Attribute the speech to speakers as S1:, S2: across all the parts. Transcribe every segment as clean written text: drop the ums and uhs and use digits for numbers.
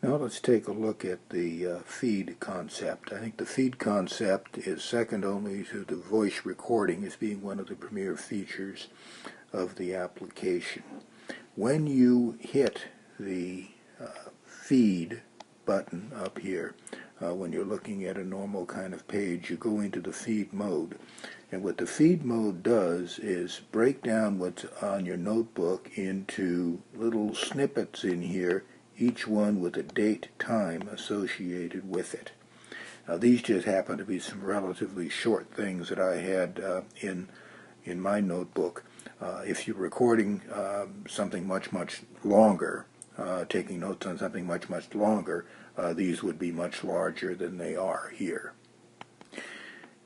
S1: Now let's take a look at the feed concept. I think the feed concept is second only to the voice recording as being one of the premier features of the application. When you hit the feed button up here, when you're looking at a normal kind of page, you go into the feed mode. And what the feed mode does is break down what's on your notebook into little snippets in here, each one with a date time associated with it. Now these just happen to be some relatively short things that I had in my notebook. If you're recording something much longer, taking notes on something much longer, these would be much larger than they are here.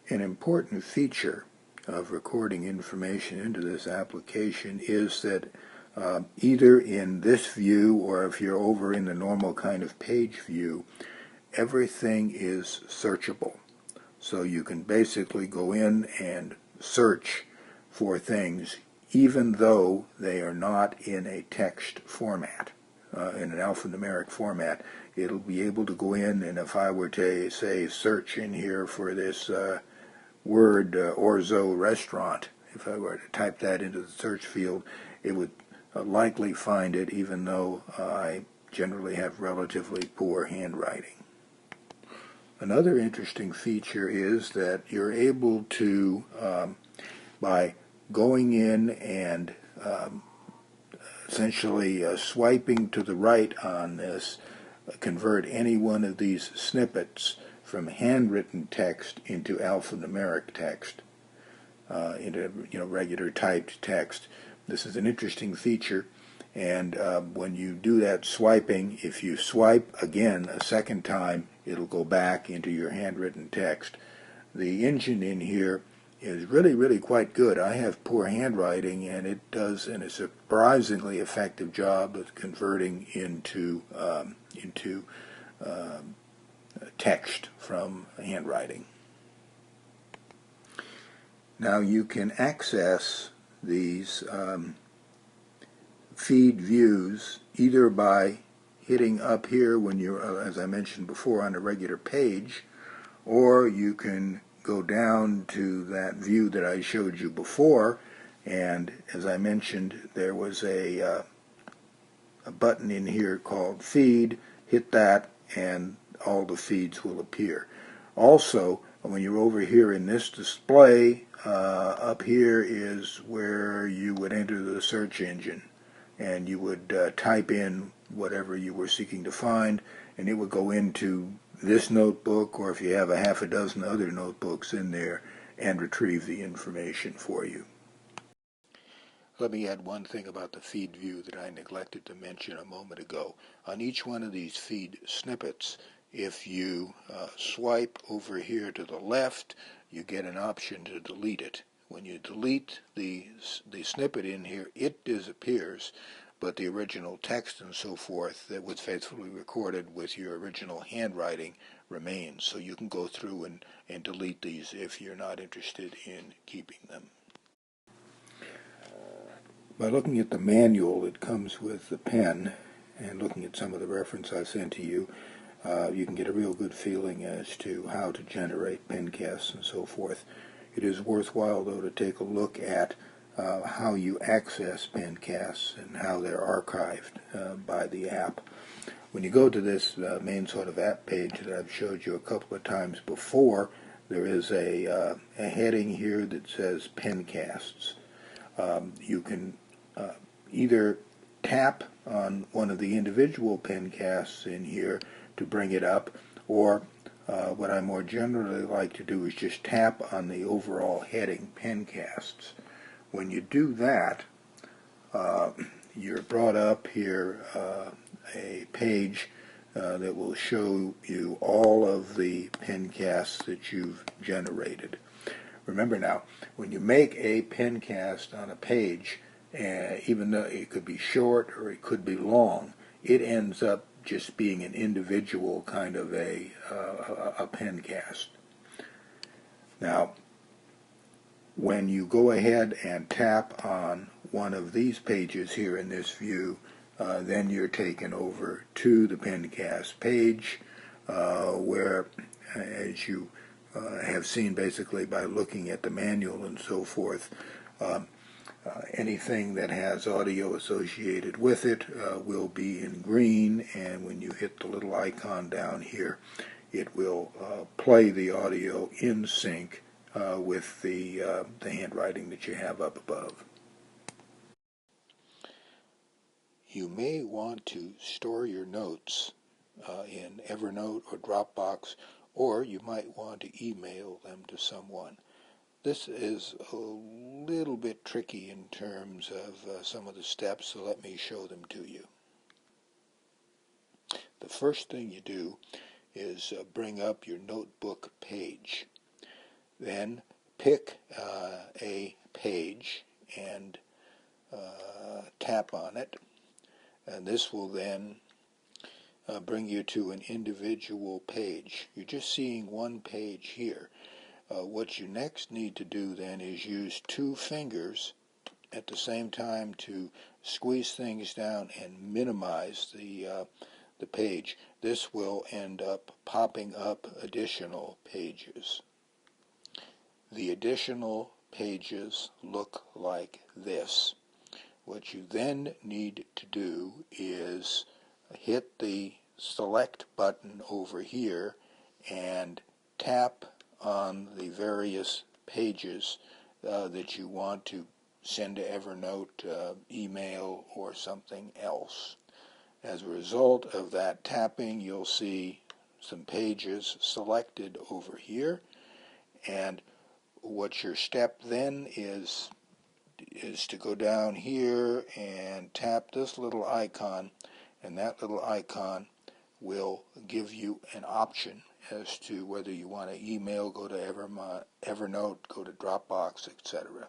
S1: An important feature of recording information into this application is that either in this view or if you're over in the normal kind of page view, everything is searchable. So you can basically go in and search for things even though they are not in a text format. In an alphanumeric format, it'll be able to go in, and if I were to say search in here for this word orzo restaurant, if I were to type that into the search field, it would likely find it, even though I generally have relatively poor handwriting. Another interesting feature is that you're able to, by going in and essentially swiping to the right on this, convert any one of these snippets from handwritten text into alphanumeric text, into regular typed text. This is an interesting feature, and when you do that swiping, if you swipe again a second time, it'll go back into your handwritten text. The engine in here is really quite good. I have poor handwriting, and it does a surprisingly effective job of converting into text from handwriting. Now you can access these feed views either by hitting up here when you're, as I mentioned before, on a regular page, or you can go down to that view that I showed you before, and as I mentioned, there was a button in here called feed. Hit that and all the feeds will appear. Also, when you're over here in this display, up here is where you would enter the search engine, and you would type in whatever you were seeking to find, and it would go into this notebook, or if you have a half a dozen other notebooks in there, and retrieve the information for you. Let me add one thing about the feed view that I neglected to mention a moment ago. On each one of these feed snippets, if you swipe over here to the left, you get an option to delete it. When you delete the snippet in here, it disappears, but the original text and so forth that was faithfully recorded with your original handwriting remains. So you can go through and delete these if you're not interested in keeping them. By looking at the manual that comes with the pen and looking at some of the reference I've sent to you, you can get a real good feeling as to how to generate pencasts and so forth. It is worthwhile, though, to take a look at how you access pencasts and how they're archived by the app. When you go to this main sort of app page that I've showed you a couple of times before, there is a heading here that says pencasts. You can either tap on one of the individual pencasts in here to bring it up, or what I more generally like to do is just tap on the overall heading pencasts. When you do that, you're brought up here a page that will show you all of the pencasts that you've generated. Remember now, when you make a pencast on a page, even though it could be short or it could be long, it ends up just being an individual kind of a pencast. Now, when you go ahead and tap on one of these pages here in this view, then you're taken over to the Pencast page, where, as you have seen basically by looking at the manual and so forth, anything that has audio associated with it will be in green, and when you hit the little icon down here, it will play the audio in sync with the handwriting that you have up above. You may want to store your notes in Evernote or Dropbox, or you might want to email them to someone. This is a little bit tricky in terms of some of the steps, so let me show them to you. The first thing you do is bring up your notebook page. Then pick a page and tap on it, and this will then bring you to an individual page. You're just seeing one page here. What you next need to do then is use two fingers at the same time to squeeze things down and minimize the page. This will end up popping up additional pages. The additional pages look like this. What you then need to do is hit the select button over here and tap on the various pages that you want to send to Evernote, email, or something else. As a result of that tapping, you'll see some pages selected over here, and what your step then is to go down here and tap this little icon, and that little icon will give you an option as to whether you want to email, go to Evernote, go to Dropbox, etc.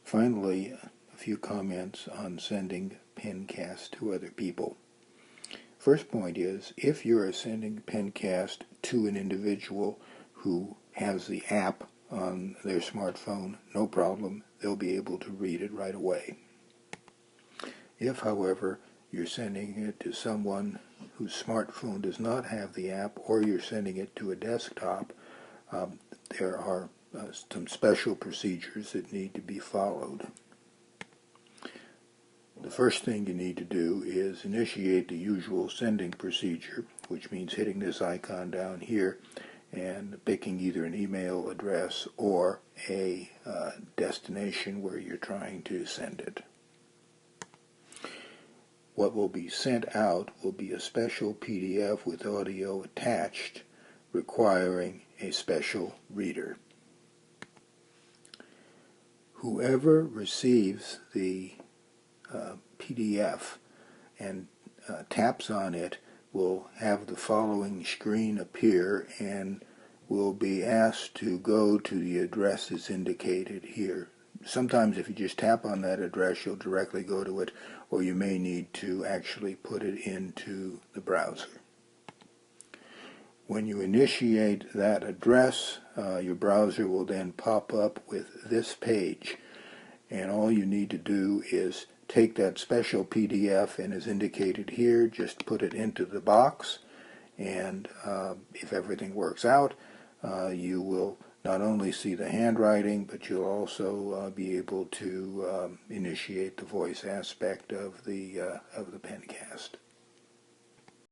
S1: Finally, a few comments on sending Pencast to other people. First point is, if you're sending Pencast to an individual who has the app on their smartphone, no problem, they'll be able to read it right away. If, however, you're sending it to someone whose smartphone does not have the app, or you're sending it to a desktop, there are some special procedures that need to be followed. The first thing you need to do is initiate the usual sending procedure, which means hitting this icon down here and picking either an email address or a destination where you're trying to send it. What will be sent out will be a special PDF with audio attached, requiring a special reader. Whoever receives the PDF and taps on it will have the following screen appear and will be asked to go to the addresses indicated here. Sometimes if you just tap on that address, you'll directly go to it, or you may need to actually put it into the browser. When you initiate that address, your browser will then pop up with this page, and all you need to do is take that special PDF, and as indicated here, just put it into the box, and if everything works out, you will not only see the handwriting, but you'll also be able to initiate the voice aspect of the Pencast.